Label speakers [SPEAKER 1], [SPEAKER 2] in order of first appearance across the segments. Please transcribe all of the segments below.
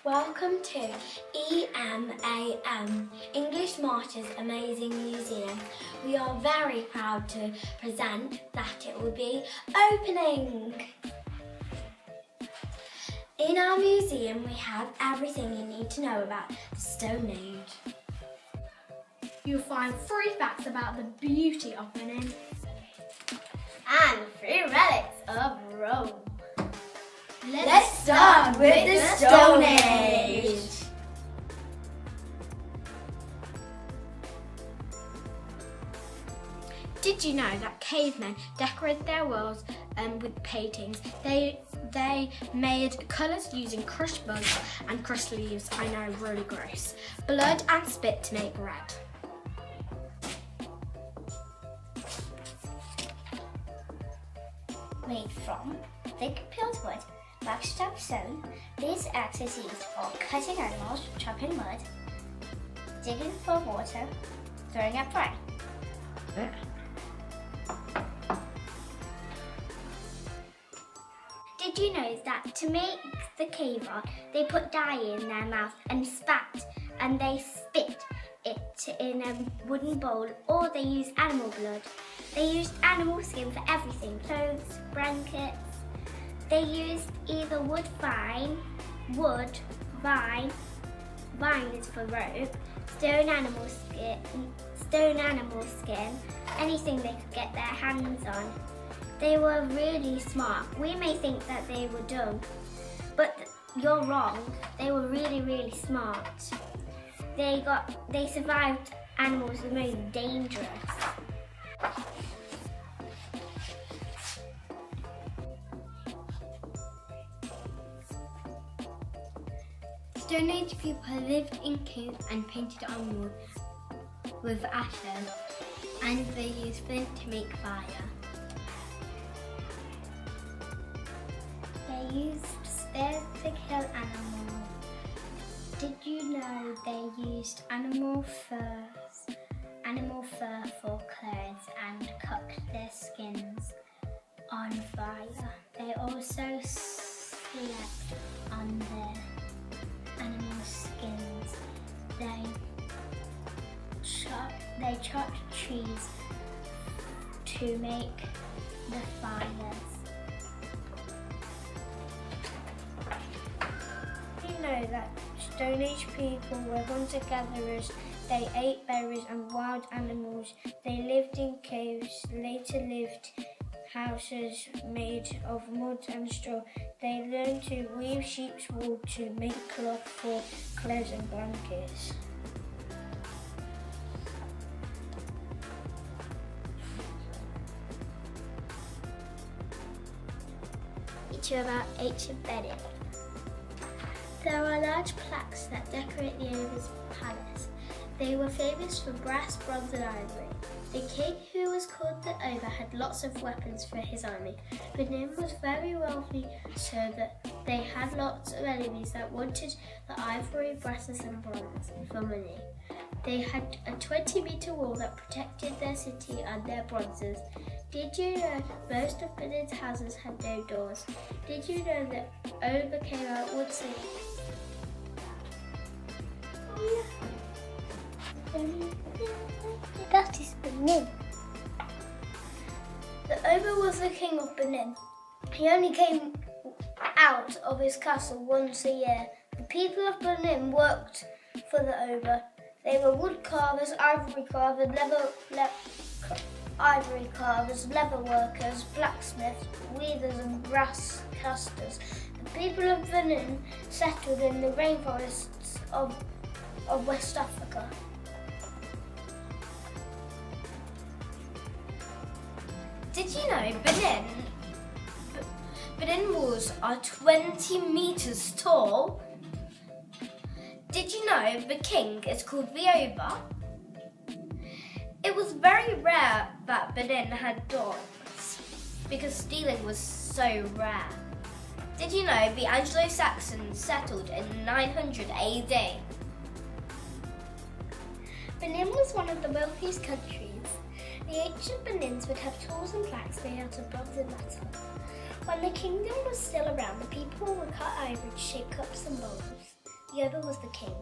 [SPEAKER 1] Welcome to EMAM, English Martyrs Amazing Museum. We are very proud to present that it will be opening. In our museum we have everything you need to know about the Stone Age.
[SPEAKER 2] You'll find 3 facts about the beauty of Benin
[SPEAKER 1] And 3 relics of Rome.
[SPEAKER 2] Let's
[SPEAKER 1] start with the Stone Age.
[SPEAKER 2] Did you know that cavemen decorated their walls with paintings? They made colours using crushed bugs and crushed leaves. I know, really gross. Blood and spit to make red.
[SPEAKER 3] Made from thick peeled wood, backstrap stone. These axes used for cutting animals, chopping mud, digging for water, throwing up prey. Did you know that to make the cave art, they put dye in their mouth and spat, and they spit it in a wooden bowl, or they used animal blood. They used animal skin for everything, clothes, blankets. They used either vine is for rope, stone animal skin, anything they could get their hands on. They were really smart. We may think that they were dumb, but you're wrong. They were really, really smart. They survived animals the most dangerous.
[SPEAKER 2] Stone Age people lived in caves and painted on wood with ashes, and they used flint to make fire.
[SPEAKER 3] They used spears to kill animals. Did you know they used animal fur for clothes and cooked their skins on fire? They also slept on their animal skins. They chopped trees to make the fires. You know that Stone Age people were hunter-gatherers. They ate berries and wild animals. They lived in caves, later lived houses made of mud and straw. They learned to weave sheep's wool to make cloth for clothes and blankets. About ancient Benin. There are large plaques that decorate the Oba's palace. They were famous for brass, bronze and ivory. The king, who was called the Oba, had lots of weapons for his army. Benin was very wealthy, so that they had lots of enemies that wanted the ivory, brasses and bronze for money. They had a 20-meter wall that protected their city and their bronzes. Did you know most of Benin's houses had no doors? Did you know that Oba came out once a That is Benin. The Oba was the king of Benin. He only came out of his castle once a year. The people of Benin worked for the Oba. They were wood carvers, ivory carvers, leather workers, blacksmiths, weavers and brass casters. The people of Benin settled in the rainforests of West Africa.
[SPEAKER 1] Did you know Benin walls are 20 meters tall? Did you know the king is called the Oba? It was very rare that Benin had doors because stealing was so rare. Did you know the Anglo-Saxons settled in 900 AD?
[SPEAKER 3] Benin was one of the wealthiest countries. The ancient Benins would have tools and plaques made out of bronze and metal. When the kingdom was still around, the people were cut ivory to shape cups and bowls. The other was the king.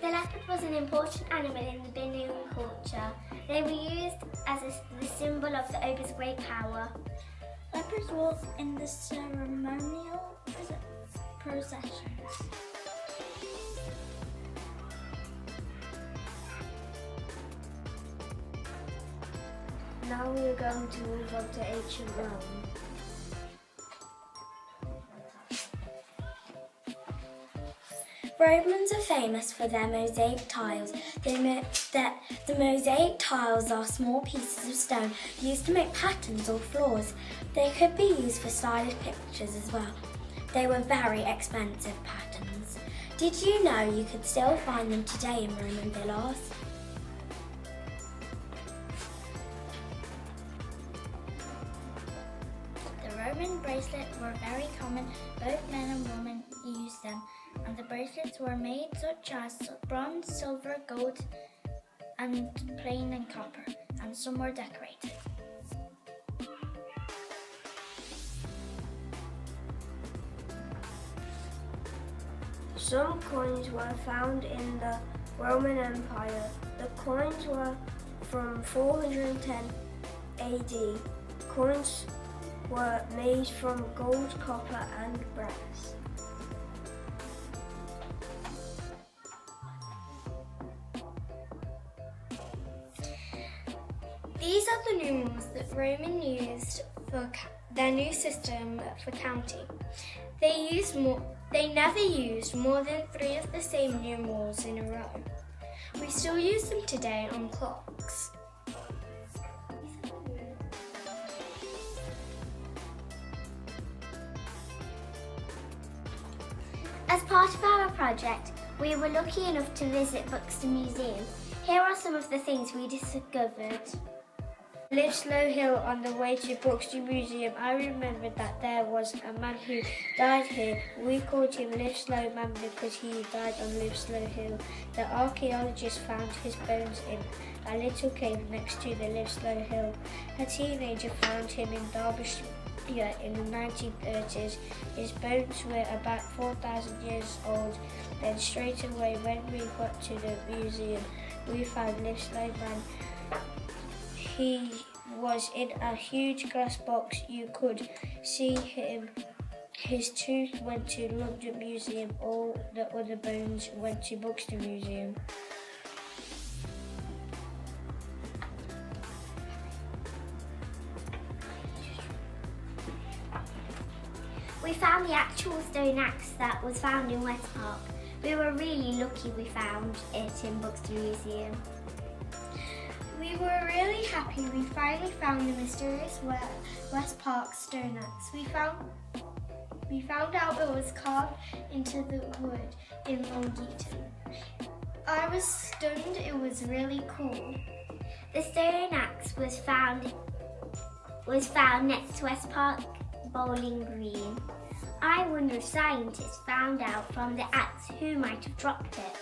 [SPEAKER 3] The leopard was an important animal in the Benin culture. They were used as the symbol of the ogre's great power. Leopards walked in the ceremonial processions.
[SPEAKER 1] Now we are going to move on to ancient Rome. Romans are famous for their mosaic tiles. The mosaic tiles are small pieces of stone used to make patterns or floors. They could be used for stylish pictures as well. They were very expensive patterns. Did you know you could still find them today in Roman villas?
[SPEAKER 3] The Roman bracelets were very common. Both men and women used them, and the bracelets were made such as bronze, silver, gold, and plain and copper, and some were decorated.
[SPEAKER 1] Some coins were found in the Roman Empire. The coins were from 410 AD. Coins were made from gold, copper, and brass. These are the numerals that Roman used for their new system for counting. They never used more than 3 of the same numerals in a row. We still use them today on clocks.
[SPEAKER 3] As part of our project, we were lucky enough to visit Buxton Museum. Here are some of the things we discovered.
[SPEAKER 1] Live Slow Hill on the way to Buxton Museum. I remembered that there was a man who died here. We called him Live Slow Man because he died on Live Slow Hill. The archaeologists found his bones in a little cave next to the Live Slow Hill. A teenager found him in Derbyshire in the 1930s. His bones were about 4,000 years old. Then straight away when we got to the museum, we found Live Slow Man. He was in a huge glass box. You could see him. His tooth went to London Museum. All the other bones went to Buxton Museum.
[SPEAKER 3] We found the actual stone axe that was found in West Park. We were really lucky we found it in Buxton Museum.
[SPEAKER 1] We were really happy we finally found the mysterious West Park stone axe. We found out it was carved into the wood in Long Eaton. I was stunned. It was really cool.
[SPEAKER 3] The stone axe was found next to West Park Bowling Green. I wonder if scientists found out from the axe who might have dropped it.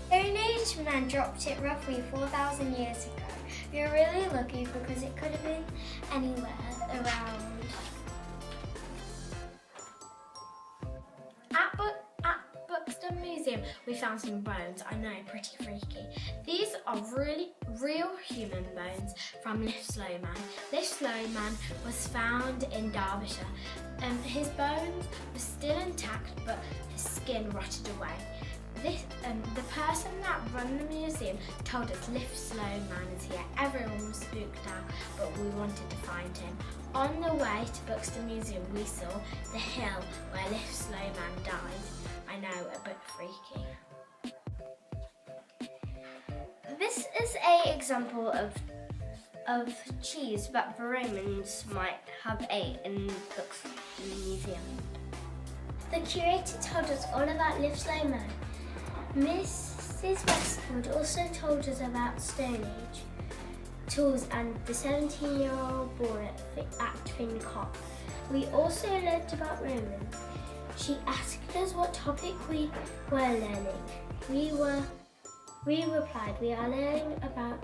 [SPEAKER 1] Stone Age man dropped it roughly 4,000 years ago. We were really lucky because it could have been anywhere around.
[SPEAKER 2] At Buxton Museum, we found some bones. I know, pretty freaky. These are really real human bones from Live Slow Man. Live Slow Man was found in Derbyshire. His bones were still intact, but his skin rotted away. The person that ran the museum told us Live Slow Man is here. Everyone was spooked out, but we wanted to find him. On the way to Buxton Museum, we saw the hill where Live Slow Man died. I know, a bit freaky.
[SPEAKER 1] This is an example of cheese that the Romans might have ate in Buxton Museum.
[SPEAKER 3] The curator told us all about Live Slow Man. Mrs. Westwood also told us about Stone Age tools and the 17-year-old boy at Fincott. We also learned about Romans. She asked us what topic we were learning. We were We replied, we are learning about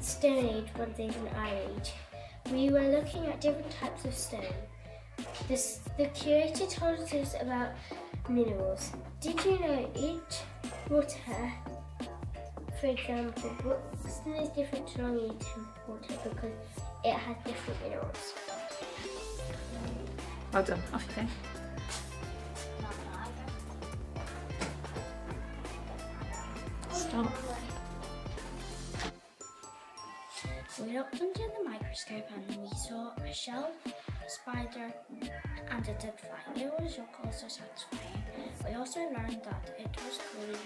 [SPEAKER 3] Stone Age, Bronze Age and Iron Age. We were looking at different types of stone. The curator told us about minerals. Did you know each water, for example, Brookston is different to Long Eaton water because it has different minerals.
[SPEAKER 4] Well done. Off you go. Stop.
[SPEAKER 2] We looked under the microscope and we saw a shell, a spider and a dead fly. It was also satisfying. We also learned that it was cooler than